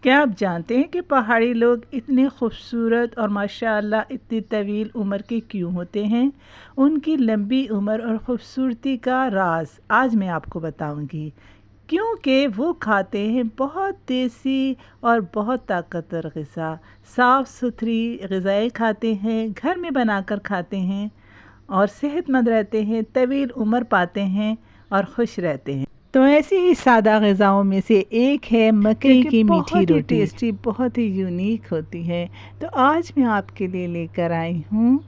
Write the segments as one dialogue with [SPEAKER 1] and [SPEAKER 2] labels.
[SPEAKER 1] क्या आप जानते हैं कि पहाड़ी लोग इतने खूबसूरत और माशाअल्लाह इतनी तवील उम्र के क्यों होते हैं? उनकी लंबी उम्र और ख़ूबसूरती का राज आज मैं आपको बताऊंगी। क्योंकि वो खाते हैं बहुत देसी और बहुत ताकतवर ग़िज़ा, साफ़ सुथरी ग़िज़ाएँ खाते हैं, घर में बनाकर खाते हैं और सेहतमंद रहते हैं, तवील उम्र पाते हैं और खुश रहते हैं। तो ऐसी ही सादा ग़िज़ाओं में से एक है मकई की मीठी रोटी। टेस्टी, बहुत ही यूनिक होती है। तो आज मैं आपके लिए लेकर आई हूँ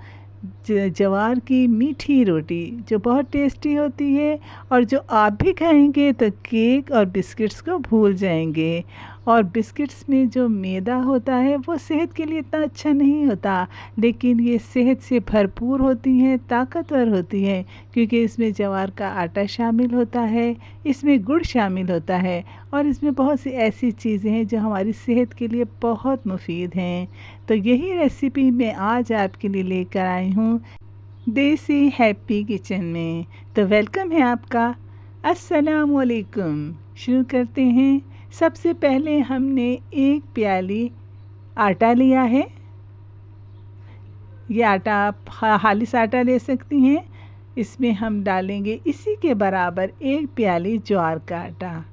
[SPEAKER 1] जवार की मीठी रोटी, जो बहुत टेस्टी होती है और जो आप भी खाएंगे तो केक और बिस्किट्स को भूल जाएंगे। और बिस्किट्स में जो मैदा होता है वो सेहत के लिए इतना अच्छा नहीं होता, लेकिन ये सेहत से भरपूर होती हैं, ताकतवर होती हैं, क्योंकि इसमें जवार का आटा शामिल होता है, इसमें गुड़ शामिल होता है और इसमें बहुत सी ऐसी चीज़ें हैं जो हमारी सेहत के लिए बहुत मुफीद हैं। तो यही रेसिपी मैं आज आपके लिए लेकर आई हूँ देसी हैप्पी किचन में। तो वेलकम है आपका। अस्सलाम वालेकुम। शुरू करते हैं। सबसे पहले हमने एक प्याली आटा लिया है। ये आटा आप खालिस आटा ले सकती हैं। इसमें हम डालेंगे इसी के बराबर एक प्याली ज्वार का आटा।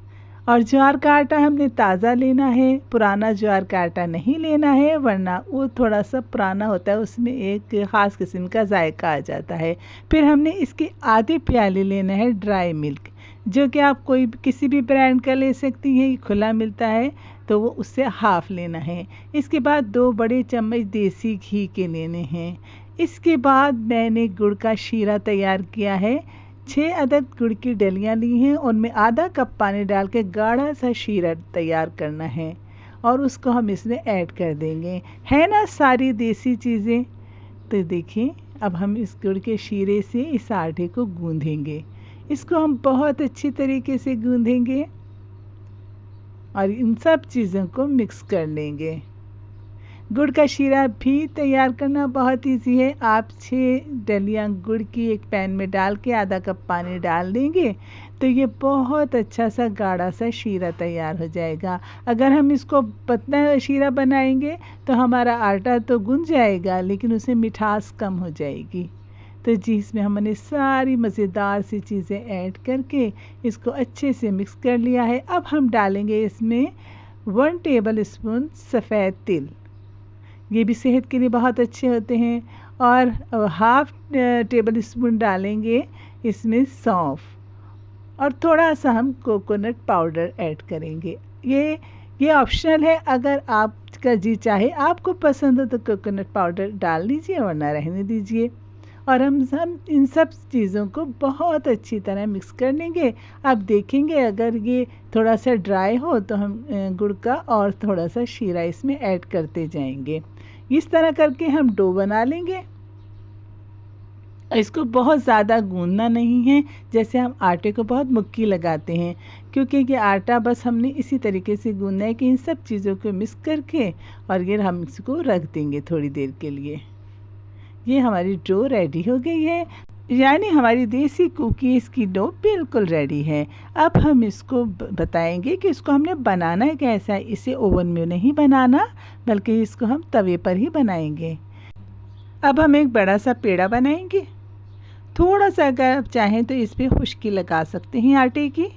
[SPEAKER 1] और ज्वार का आटा हमने ताज़ा लेना है, पुराना ज्वार का आटा नहीं लेना है, वरना वो थोड़ा सा पुराना होता है, उसमें एक ख़ास किस्म का जायका आ जाता है। फिर हमने इसके आधे प्याले लेना है ड्राई मिल्क, जो कि आप कोई किसी भी ब्रांड का ले सकती हैं, ये खुला मिलता है, तो वो उससे हाफ़ लेना है। इसके बाद 2 बड़े चम्मच देसी घी के लेने हैं। इसके बाद मैंने गुड़ का शीरा तैयार किया है। 6 अदद गुड़ की डलियाँ ली हैं, उनमें आधा कप पानी डाल के गाढ़ा सा शीरा तैयार करना है और उसको हम इसमें ऐड कर देंगे। है ना सारी देसी चीज़ें। तो देखिए, अब हम इस गुड़ के शीरे से इस आटे को गूँधेंगे। इसको हम बहुत अच्छी तरीके से गूँधेंगे और इन सब चीज़ों को मिक्स कर लेंगे। गुड़ का शीरा भी तैयार करना बहुत इजी है। आप 6 डलियाँ गुड़ की एक पैन में डाल के आधा कप पानी डाल देंगे तो ये बहुत अच्छा सा गाढ़ा सा शीरा तैयार हो जाएगा। अगर हम इसको पतला शीरा बनाएंगे तो हमारा आटा तो गूंज जाएगा, लेकिन उसमें मिठास कम हो जाएगी। तो जी, इसमें हमने सारी मज़ेदार सी चीज़ें ऐड करके इसको अच्छे से मिक्स कर लिया है। अब हम डालेंगे इसमें 1 टेबल स्पून सफ़ेद तिल, ये भी सेहत के लिए बहुत अच्छे होते हैं। और हाफ़ टेबल स्पून डालेंगे इसमें सौंफ और थोड़ा सा हम कोकोनट पाउडर ऐड करेंगे। ये ऑप्शनल है, अगर आपका जी चाहे, आपको पसंद हो तो कोकोनट पाउडर डाल दीजिए, वरना रहने दीजिए। और हम इन सब चीज़ों को बहुत अच्छी तरह मिक्स कर लेंगे। अब देखेंगे अगर ये थोड़ा सा ड्राई हो तो हम गुड़ का और थोड़ा सा शीरा इसमें ऐड करते जाएंगे। इस तरह करके हम डो बना लेंगे। इसको बहुत ज़्यादा गूंदना नहीं है, जैसे हम आटे को बहुत मुक्की लगाते हैं, क्योंकि ये आटा बस हमने इसी तरीके से गूंदना है कि इन सब चीज़ों को मिक्स करके और ये हम इसको रख देंगे थोड़ी देर के लिए। ये हमारी डो रेडी हो गई है, यानी हमारी देसी कुकीज़ की डो बिल्कुल रेडी है। अब हम इसको बताएंगे कि इसको हमने बनाना है कैसा है। इसे ओवन में नहीं बनाना, बल्कि इसको हम तवे पर ही बनाएंगे। अब हम एक बड़ा सा पेड़ा बनाएंगे। थोड़ा सा अगर आप चाहें तो इस पर खुश्की लगा सकते हैं आटे की,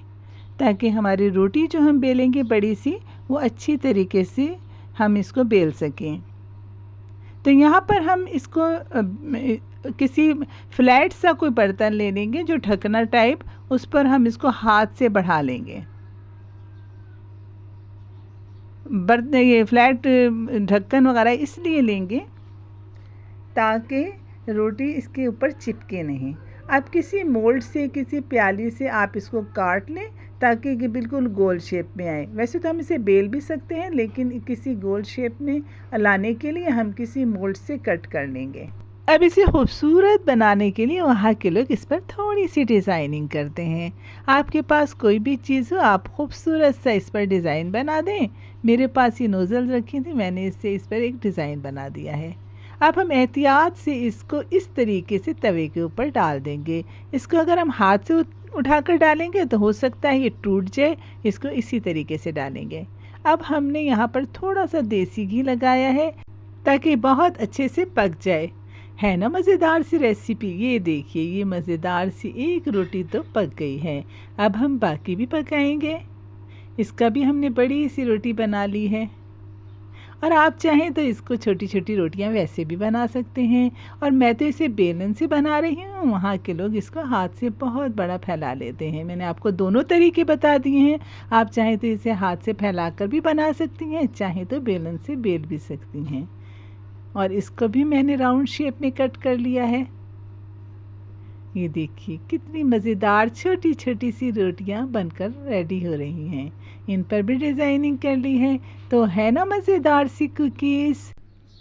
[SPEAKER 1] ताकि हमारी रोटी जो हम बेलेंगे बड़ी सी, वो अच्छी तरीके से हम इसको बेल सकें। तो यहाँ पर हम इसको किसी फ्लैट सा कोई बर्तन ले लेंगे जो ढकना टाइप, उस पर हम इसको हाथ से बढ़ा लेंगे। बर्तन ये फ्लैट ढक्कन वगैरह इसलिए लेंगे ताकि रोटी इसके ऊपर चिपके नहीं। अब किसी मोल्ड से, किसी प्याली से आप इसको काट लें ताकि ये बिल्कुल गोल शेप में आए। वैसे तो हम इसे बेल भी सकते हैं, लेकिन किसी गोल शेप में लाने के लिए हम किसी मोल्ड से कट कर लेंगे। अब इसे खूबसूरत बनाने के लिए वहाँ के लोग इस पर थोड़ी सी डिज़ाइनिंग करते हैं। आपके पास कोई भी चीज़ हो, आप खूबसूरत सा इस पर डिज़ाइन बना दें। मेरे पास ये नोज़ल रखी थी, मैंने इससे इस पर एक डिज़ाइन बना दिया है। अब हम एहतियात से इसको इस तरीके से तवे के ऊपर डाल देंगे। इसको अगर हम हाथ से उठाकर डालेंगे तो हो सकता है ये टूट जाए, इसको इसी तरीके से डालेंगे। अब हमने यहाँ पर थोड़ा सा देसी घी लगाया है ताकि बहुत अच्छे से पक जाए। है ना मज़ेदार सी रेसिपी। ये देखिए, ये मज़ेदार सी एक रोटी तो पक गई है। अब हम बाकी भी पकाएंगे। इसका भी हमने बड़ी सी रोटी बना ली है। और आप चाहें तो इसको छोटी छोटी रोटियां वैसे भी बना सकते हैं, और मैं तो इसे बेलन से बना रही हूँ। वहाँ के लोग इसको हाथ से बहुत बड़ा फैला लेते हैं। मैंने आपको दोनों तरीके बता दिए हैं। आप चाहें तो इसे हाथ से फैलाकर भी बना सकती हैं, चाहें तो बेलन से बेल भी सकती हैं। और इसको भी मैंने राउंड शेप में कट कर लिया है। ये देखिए कितनी मज़ेदार छोटी छोटी सी रोटियां बनकर रेडी हो रही हैं। इन पर भी डिज़ाइनिंग कर ली है। तो है ना मज़ेदार सी कुकीज़।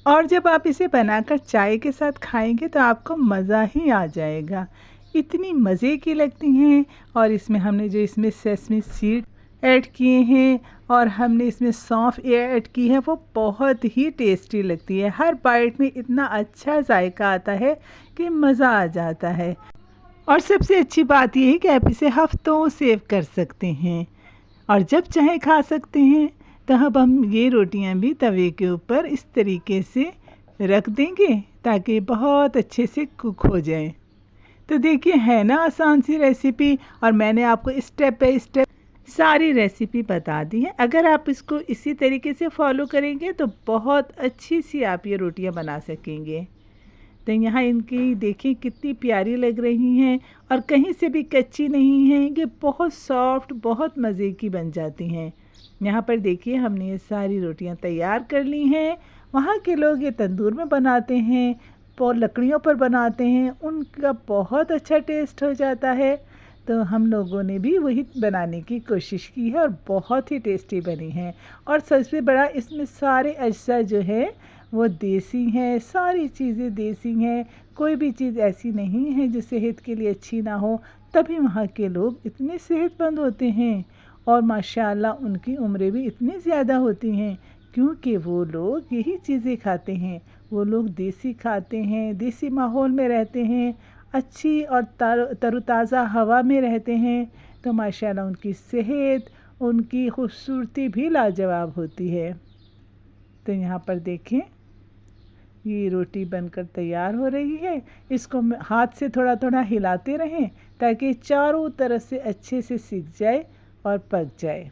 [SPEAKER 1] और जब आप इसे बनाकर चाय के साथ खाएंगे तो आपको मज़ा ही आ जाएगा। इतनी मज़े की लगती हैं। और इसमें हमने जो इसमें सेसमी सीड ऐड किए हैं और हमने इसमें सौंफ ऐड की है, वो बहुत ही टेस्टी लगती है। हर बाइट में इतना अच्छा जायका आता है कि मज़ा आ जाता है। और सबसे अच्छी बात यह है कि आप इसे हफ्तों सेव कर सकते हैं और जब चाहे खा सकते हैं। तो अब हम ये रोटियां भी तवे के ऊपर इस तरीके से रख देंगे ताकि बहुत अच्छे से कुक हो जाए। तो देखिए, है ना आसान सी रेसिपी। और मैंने आपको स्टेप बाय स्टेप सारी रेसिपी बता दी है। अगर आप इसको इसी तरीके से फॉलो करेंगे तो बहुत अच्छी सी आप ये रोटियां बना सकेंगे। तो यहाँ इनकी देखिए कितनी प्यारी लग रही हैं और कहीं से भी कच्ची नहीं हैं। ये बहुत सॉफ्ट, बहुत मज़े की बन जाती हैं। यहाँ पर देखिए हमने ये सारी रोटियाँ तैयार कर ली हैं। वहाँ के लोग ये तंदूर में बनाते हैं और लकड़ियों पर बनाते हैं, उनका बहुत अच्छा टेस्ट हो जाता है। तो हम लोगों ने भी वही बनाने की कोशिश की है और बहुत ही टेस्टी बनी है। और सबसे बड़ा, इसमें सारे अज्जा जो है वो देसी हैं, सारी चीज़ें देसी हैं। कोई भी चीज़ ऐसी नहीं है जो सेहत के लिए अच्छी ना हो। तभी वहाँ के लोग इतने सेहतमंद होते हैं और माशाल्लाह उनकी उम्रें भी इतनी ज़्यादा होती हैं क्योंकि वो लोग यही चीज़ें खाते हैं। वो लोग देसी खाते हैं, देसी माहौल में रहते हैं, अच्छी और तरोताज़ा हवा में रहते हैं। तो माशाल्लाह उनकी सेहत, उनकी खूबसूरती भी लाजवाब होती है। तो यहाँ पर देखें, ये रोटी बनकर तैयार हो रही है। इसको हाथ से थोड़ा थोड़ा हिलाते रहें ताकि चारों तरफ से अच्छे से सिक जाए और पक जाए।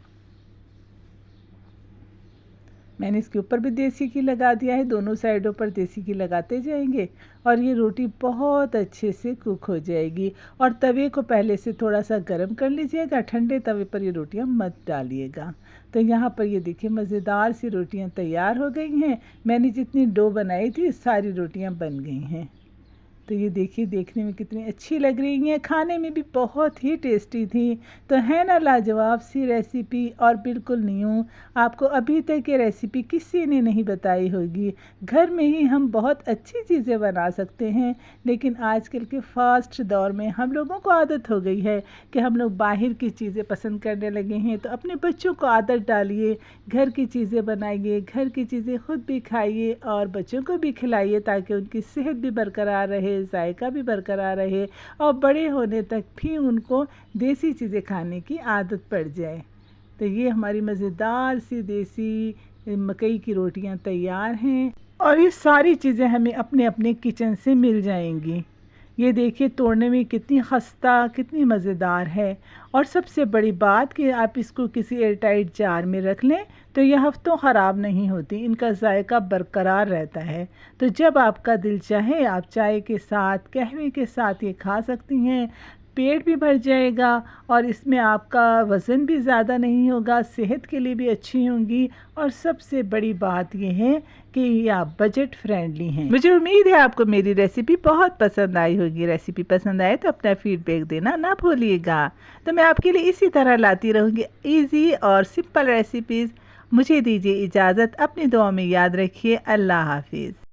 [SPEAKER 1] मैंने इसके ऊपर भी देसी घी लगा दिया है। दोनों साइडों पर देसी घी लगाते जाएंगे और ये रोटी बहुत अच्छे से कुक हो जाएगी। और तवे को पहले से थोड़ा सा गर्म कर लीजिएगा, ठंडे तवे पर ये रोटियां मत डालिएगा। तो यहाँ पर ये देखिए मज़ेदार सी रोटियां तैयार हो गई हैं। मैंने जितनी डो बनाई थी सारी रोटियां बन गई हैं। तो ये देखिए देखने में कितनी अच्छी लग रही हैं, खाने में भी बहुत ही टेस्टी थी। तो है ना लाजवाब सी रेसिपी और बिल्कुल न्यू। आपको अभी तक ये रेसिपी किसी ने नहीं बताई होगी। घर में ही हम बहुत अच्छी चीज़ें बना सकते हैं, लेकिन आजकल के फास्ट दौर में हम लोगों को आदत हो गई है कि हम लोग बाहर की चीज़ें पसंद करने लगे हैं। तो अपने बच्चों को आदत डालिए, घर की चीज़ें बनाइए, घर की चीज़ें खुद भी खाइए और बच्चों को भी खिलाइए ताकि उनकी सेहत भी बरकरार रहे, जायका भी बरकरार रहे और बड़े होने तक भी उनको देसी चीज़ें खाने की आदत पड़ जाए। तो ये हमारी मज़ेदार सी देसी मकई की रोटियां तैयार हैं और ये सारी चीज़ें हमें अपने अपने किचन से मिल जाएंगी। ये देखिए तोड़ने में कितनी खस्ता, कितनी मज़ेदार है। और सबसे बड़ी बात कि आप इसको किसी एयरटाइट जार में रख लें तो ये हफ्तों ख़राब नहीं होती, इनका जायका बरकरार रहता है। तो जब आपका दिल चाहे आप चाय के साथ, कहवे के साथ ये खा सकती हैं। पेट भी भर जाएगा और इसमें आपका वज़न भी ज़्यादा नहीं होगा, सेहत के लिए भी अच्छी होंगी। और सबसे बड़ी बात यह है कि ये आप बजट फ्रेंडली हैं। मुझे उम्मीद है आपको मेरी रेसिपी बहुत पसंद आई होगी। रेसिपी पसंद आए तो अपना फीडबैक देना ना भूलिएगा। तो मैं आपके लिए इसी तरह लाती रहूँगी ईजी और सिंपल रेसिपीज़। मुझे दीजिए इजाज़त, अपनी दुआ में याद रखिए। अल्लाह हाफिज़।